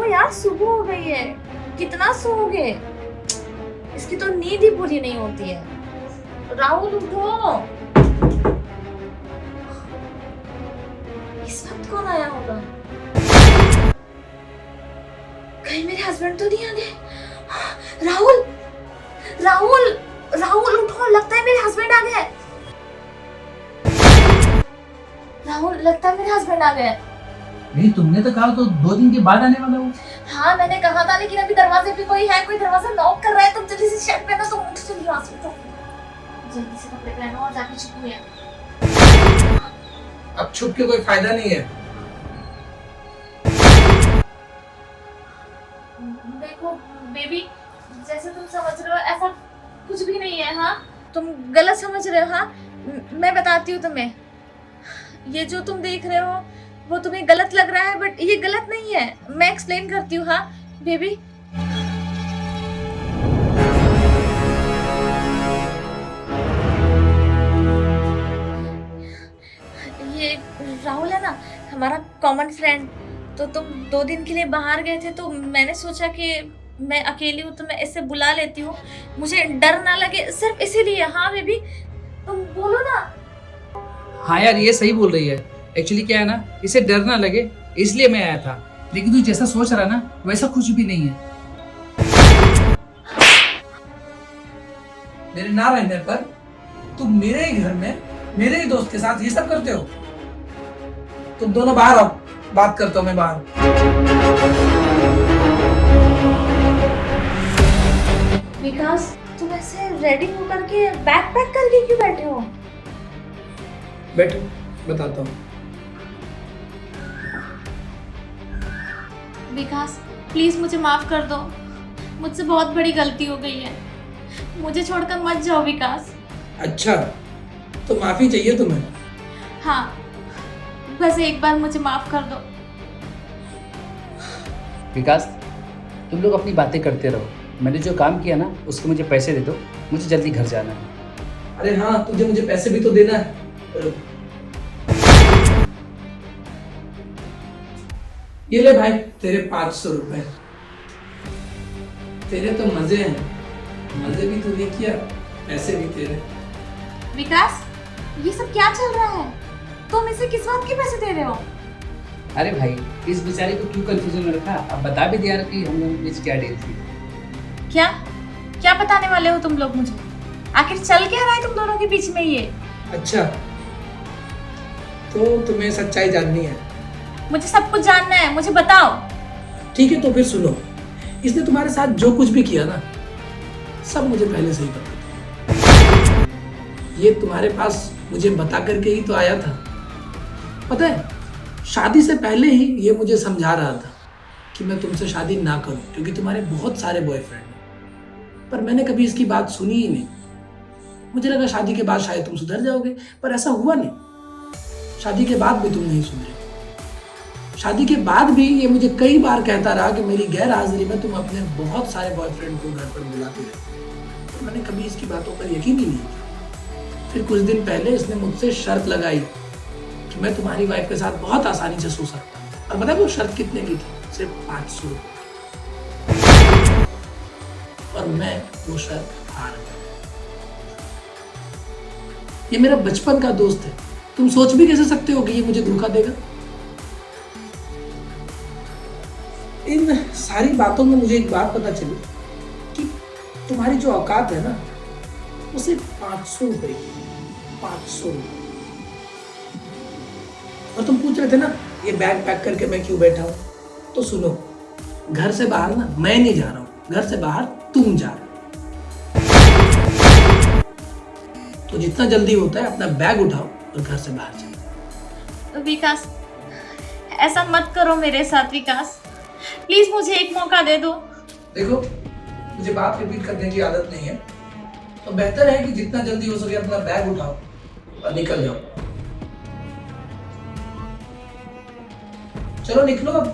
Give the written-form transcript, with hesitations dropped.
यार, सुबह हो गई है, कितना सोओगे? इसकी तो नींद ही पूरी नहीं होती है। राहुल उठो। इस वक्त कौन आया होगा? कहीं मेरे हस्बैंड तो नहीं आ गए? राहुल, राहुल, राहुल उठो, लगता है मेरे हस्बैंड आ गए। राहुल, लगता है मेरे हस्बैंड आ गए। नहीं, तुमने तो कहा तो 2 दिन के बाद आने वाला हूँ। हाँ मैंने कहा था, लेकिन अभी दरवाजे पे कोई है, कोई दरवाजा नॉक कर रहा है। तुम जल्दी से शर्ट पहनो, तुम उठ चलिए वहां से, जल्दी से कपड़े पहनो और जाके छुपो यार। अब छुप के कोई फायदा नहीं है। देखो बेबी, जैसे तुम समझ रहे हो ऐसा कुछ भी नहीं है। हाँ तुम गलत समझ रहे हो। हाँ मैं बताती हूँ तुम्हें, ये जो तुम देख रहे हो वो तुम्हें गलत लग रहा है, बट ये गलत नहीं है। मैं एक्सप्लेन करती हूँ। हाँ बेबी, ये राहुल है ना, हमारा कॉमन फ्रेंड। तो तुम 2 दिन के लिए बाहर गए थे, तो मैंने सोचा कि मैं अकेली हूँ तो मैं इसे बुला लेती हूँ, मुझे डर ना लगे, सिर्फ इसीलिए। हाँ बेबी, तुम बोलो ना। हाँ यार, ये सही बोल रही है। एक्चुअली क्या है ना, इसे डर ना लगे इसलिए मैं आया था, लेकिन तू जैसा सोच रहा ना वैसा कुछ भी नहीं है। मेरे ना रहने पर तुम मेरे ही घर में मेरे ही दोस्त के साथ ये सब करते हो। तुम दोनों बाहर आओ, बात करता हूँ मैं बाहर। विकास, तुम ऐसे रेडी होकर के बैग पैक करके क्यों बैठे हो? बैठो, बताता हूँ। विकास प्लीज मुझे माफ कर दो, मुझसे बहुत बड़ी गलती हो गई है, मुझे छोड़कर मत जाओ विकास। अच्छा, तो माफी चाहिए तुम्हें? हाँ, बस एक बार मुझे माफ कर दो। विकास, तुम लोग अपनी बातें करते रहो। मैंने जो काम किया ना उसके मुझे पैसे दे दो, मुझे जल्दी घर जाना है। अरे हाँ, तुझे मुझे पैसे भी तो देना है। ये ले भाई, तेरे 500 रुपए। तेरे तो मजे हैं, मजे भी तूने किया, पैसे भी तेरे। विकास, ये सब क्या चल रहा है? तुम इसे किस बात के पैसे दे रहे हो? अरे भाई, इस बेचारे को क्यों कंफ्यूजन में रखा? अब बता भी दिया कि हम लोगों के बीच क्या डील थी। क्या क्या बताने वाले हो तुम लोग मुझे? आखिर चल क्या रहा है तुम दोनों के बीच में ये? अच्छा, तो तुम्हें सच्चाई जाननी है? मुझे सब कुछ जानना है, मुझे बताओ। ठीक है, तो फिर सुनो। इसने तुम्हारे साथ जो कुछ भी किया ना, सब मुझे पहले से ही पता था। ये तुम्हारे पास मुझे बता करके ही तो आया था। पता है, शादी से पहले ही ये मुझे समझा रहा था कि मैं तुमसे शादी ना करूं, क्योंकि तुम्हारे बहुत सारे बॉयफ्रेंड हैं। पर मैंने कभी इसकी बात सुनी ही नहीं। मुझे लगा शादी के बाद शायद तुम सुधर जाओगे, पर ऐसा हुआ नहीं। शादी के बाद भी तुम नहीं सुधरे। शादी के बाद भी ये मुझे कई बार कहता रहा कि मेरी गैर हाजिरी में तुम अपने बहुत सारे बॉयफ्रेंड को घर पर बुलाते रहे। तो मैंने कभी इसकी बातों पर यकीन ही नहीं किया। फिर कुछ दिन पहले इसने मुझसे शर्त लगाई कि मैं तुम्हारी वाइफ के साथ बहुत आसानी से सो सकता हूँ। और पता है वो शर्त कितने की थी? सिर्फ 500 रुपये। और मैं वो शर्त हार गया। ये मेरा बचपन का दोस्त है, तुम सोच भी कैसे सकते हो कि ये मुझे धोखा देगा? इन सारी बातों में मुझे एक बात पता चली कि तुम्हारी जो औकात है ना, वो सिर्फ 500 रुपए की। 500 रुपए। और तुम पूछ रहे थे ना ये बैग पैक करके मैं क्यों बैठा हूं, तो सुनो, घर से बाहर ना मैं नहीं जा रहा हूं, घर से बाहर तुम जा रहे हो। तो जितना जल्दी होता है अपना बैग उठाओ और घर से बाहर चलो। विकास, ऐसा मत करो मेरे साथ। विकास प्लीज मुझे एक मौका दे दो। देखो, मुझे बात रिपीट करने की आदत नहीं है, तो बेहतर है कि जितना जल्दी हो सके अपना बैग उठाओ और निकल जाओ। चलो निकलो अब।